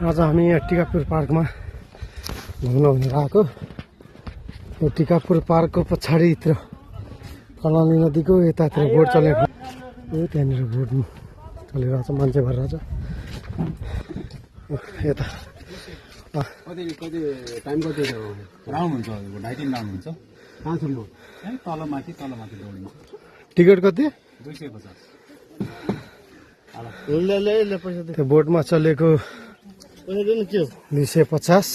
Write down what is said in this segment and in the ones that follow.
आज हामी यहाँ टिकापुर पार्कमा घुम्न भनेर आएको। यो टिकापुर पार्कको पछाडितिर कर्णाली नदीको यतातिर बोट चलेको। यो त्यहाँनिर बोट चलिरहेछ, मान्छे भइरहेछ यता। कति टाइम कति राउन्ड हुन्छ? 2.5-3 राउन्ड हुन्छ। तल माथि दौडिन्छ। टिकट कति? 250। त्यो बोटमा चलेको 250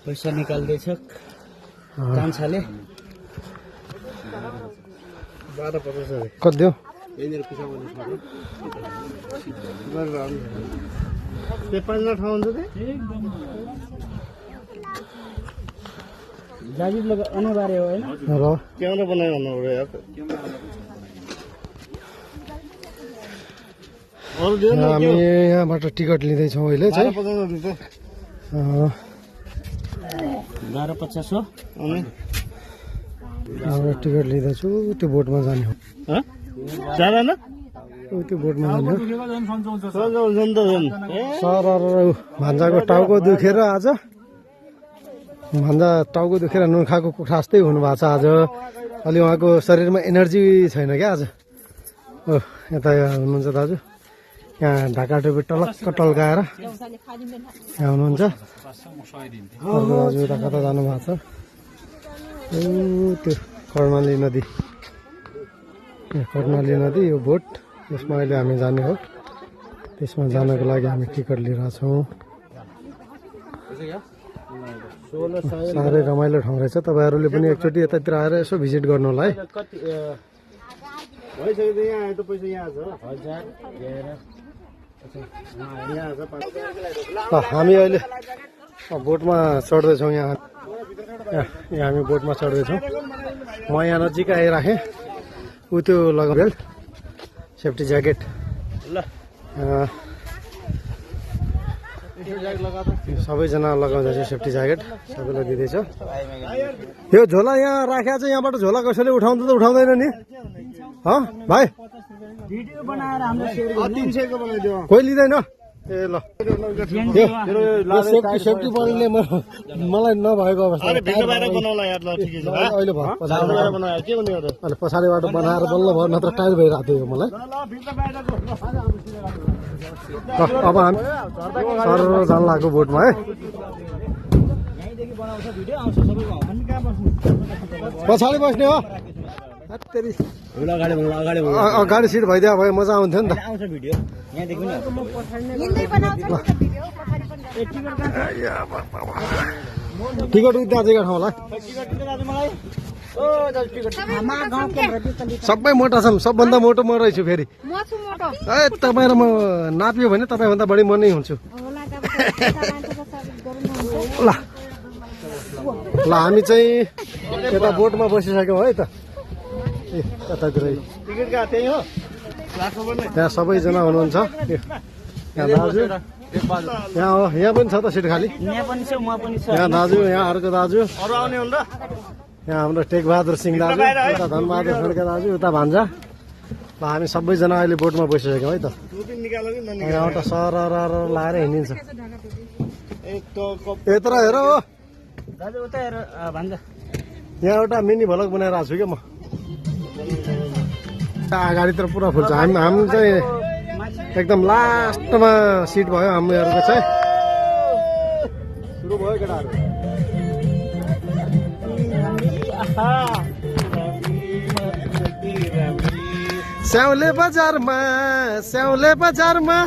पैसा निकाल्दैछ कान्छाले। 12-50 कति दियो? जाजिब लगा अनिवार्य हो हैन? र क्यामेरा बनायो भन्नु पर्यो यार। हामी यहाँबाट टिकट लिँदैछौँ अहिले चाहिँ। 12.50 हो। यहाँबाट टिकट लिँदैछु। त्यो बोटमा जाने हो। जाँदैन? त्यो बोटमा जाने हो। सर भान्जाको टाउको दुखेर आज भान्जा टाउको दुखेर नुन खाएको कुखुरा जस्तै हुनुभएको छ आज। अलि उहाँको शरीरमा एनर्जी छैन क्या आज। ओ यता हुनुहुन्छ दाजु, यहाँ ढाका टोपी टलक्क टल्काएर यहाँ हुनुहुन्छ। दाजु यता कता जानुभएको छ? त्यो कर्णाली नदी, कर्णाली नदी यो बोट, यसमा अहिले हामी जाने हो। त्यसमा जानको लागि हामी टिकट लिइरहेछौँ। साह्रै रमाइलो ठाउँ रहेछ। तपाईँहरूले पनि एकचोटि यतातिर आएर यसो भिजिट गर्नु होला है। हामी अहिले बोटमा चढ्दैछौँ। यहाँ हामी बोटमा चढ्दैछौँ। म यहाँ नजिक आइराखेँ। ऊ त्यो लगाउ बेल्ट, सेफ्टी ज्याकेट सबैजना लगाउँदैछ। सेफ्टी ज्याकेट सबैलाई दिँदैछ। यो झोला यहाँ राखेको छ, यहाँबाट झोला कसैले उठाउँछ त उठाउँदैन नि? भाइ भिडियो बनाएर हाम्रो शेयर गर्नु। कोही लिँदैन? ए ल, सेफ्टी बडीले मलाई नभएको अवस्था अहिले पछाडिबाट बनाएर बल्ल भयो, नत्र टाइट भइरहेको थियो मलाई। अब हामी सर जान लाग्यो बोटमा है। पछाडि बस्ने हो? अगाडि सिट भइदियो भए मजा आउँथ्यो नि त। टिकट उता चाहिँ ठाउँलाई सबै मोटा छन्। सबभन्दा मोटो म रहेछु फेरि। ए तपाईँ र म नाप्यो भने तपाईँभन्दा बढी म नै हुन्छु। ल ल हामी चाहिँ यता बोटमा बसिसक्यौँ है त। ए यतातिर त्यहाँ सबैजना हुनुहुन्छ। यहाँ दाजु, यहाँ हो, यहाँ पनि छ त सिट खाली। यहाँ दाजु, यहाँ अर्को दाजु, यहाँ हाम्रो टेकबहादुर सिंह दाजु, उता धनबहादुर खड्का दाजु, उता भान्जा। ल हामी सबैजना अहिले बोटमा बसिसक्यौँ है त। यहाँबाट सर लाएर हिँडिन्छ। यत्र हेर हो, यहाँ एउटा मिनी भ्लग बनाएर आएको छु क्या म। अगाडितिर पुरा फुल्छ। हामी चाहिँ एकदम लास्टमा सिट भयो हामीहरूको चाहिँ। सुरु भयो केटाहरू। स्याउले बजारमा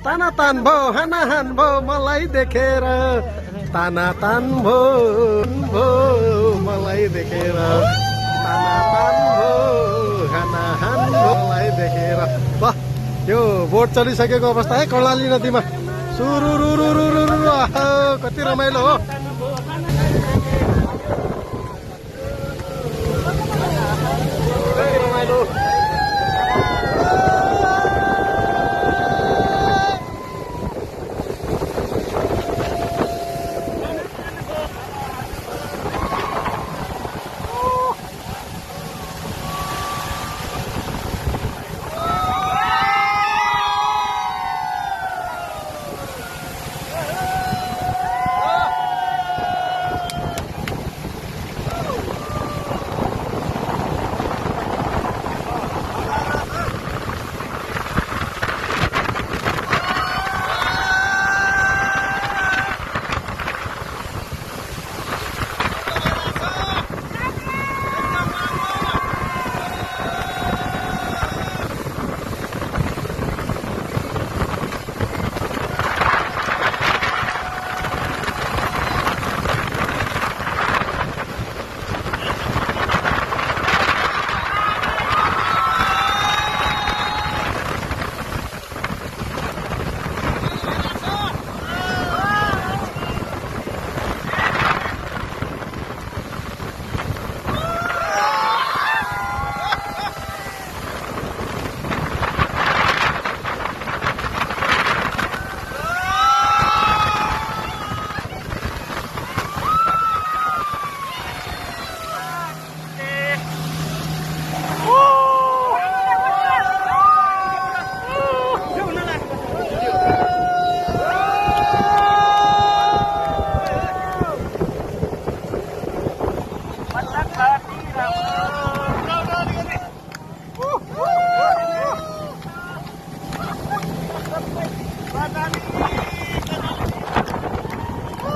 ताना तान भो हाना हान भो मलाई देखेर, ताना तान भो मलाई देखेर, ताना तान भो हाना हान भो मलाई देखेर। वाह, यो बोट चलिसकेको अवस्था है कर्णाली नदीमा। सुरुरुरुरुरु कति रमाइलो हो।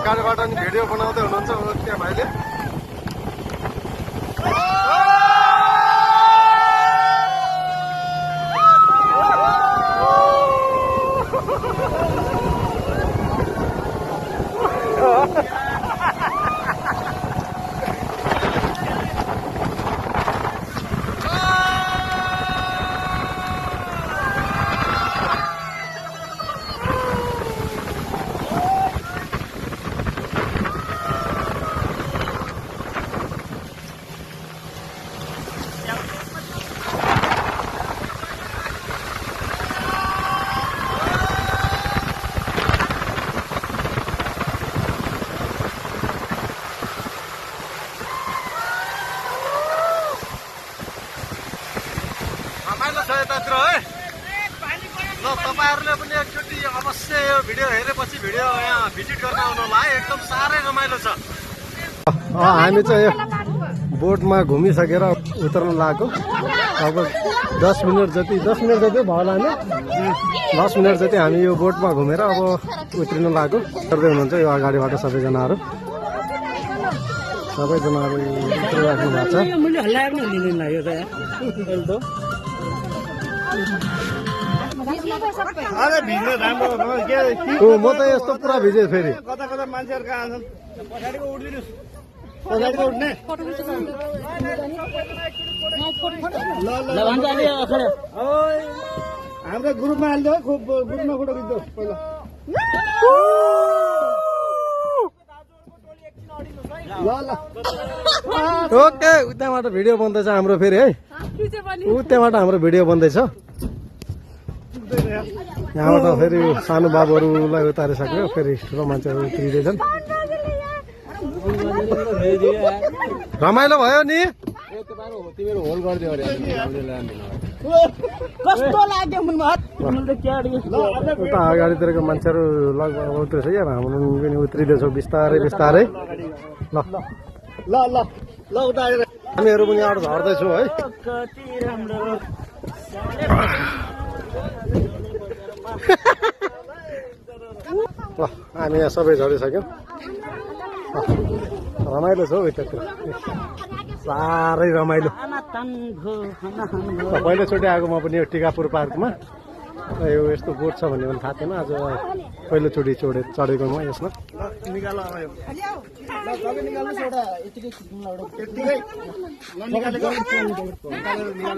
गाडीबाट नि भिडियो बनाउँदै हुनुहुन्छ त्यहाँ भाइले। रमाइलो छ यतातिर है। ल तपाईँहरूले पनि एकचोटि अवश्य यो भिडियो हेरेपछि भिडियो यहाँ भिजिट गर्न आउनु होला है। एकदम साह्रै रमाइलो छ। हामी चाहिँ यो बोटमा घुमिसकेर उत्रन लागेको। अब 10 मिनट जति भयो होला होइन। 10 मिनट जति हामी यो बोटमा घुमेर अब उत्रिन लागेको गर्दै हुनुहुन्छ यो अगाडिबाट सबैजनाहरू उत्रिराख्नु भएको छ। अरे भिड्नु राम्रो म त यस्तो पुरा भिजे फेरि कता कता मान्छेहरू कहाँ छन् पछाडिको उठ्दिनुहोस् पछाडिको उठ्ने ल हाम्रो ग्रुपमा हालिदियो खुब ग्रुपमा फोटो खिच्दो पहिला ल ल ओके उताबाट भिडियो बन्दैछ हाम्रो फेरि है। उताबाट हाम्रो भिडियो बन्दैछ। यहाँबाट फेरि सानो बाबुहरूलाई उतारिसक्यो फेरि ठुलो मान्छेहरू उत्रिँदैछन्। रमाइलो भयो नि। कस्तो लाग्यो उता अगाडितिरको मान्छेहरू लगभग उत्रिन्छ क्या हाम्रो पनि उत्रिँदैछौँ बिस्तारै बिस्तारै। ल ल ल ल उता आएर हामीहरू पनि यहाँबाट झर्दैछौँ है। ल हामी यहाँ सबै झरिसक्यौँ। रमाइलो छ हौ यतातिर साह्रै रमाइलो। पहिलोचोटि आएको म पनि यो टिकापुर पार्कमा। यो यस्तो बोट छ भन्ने पनि थाहा थिएन। आज पहिलोचोटि चढेको म यसमा। निकाल निकाल्नुहोस् एउटा यतिकै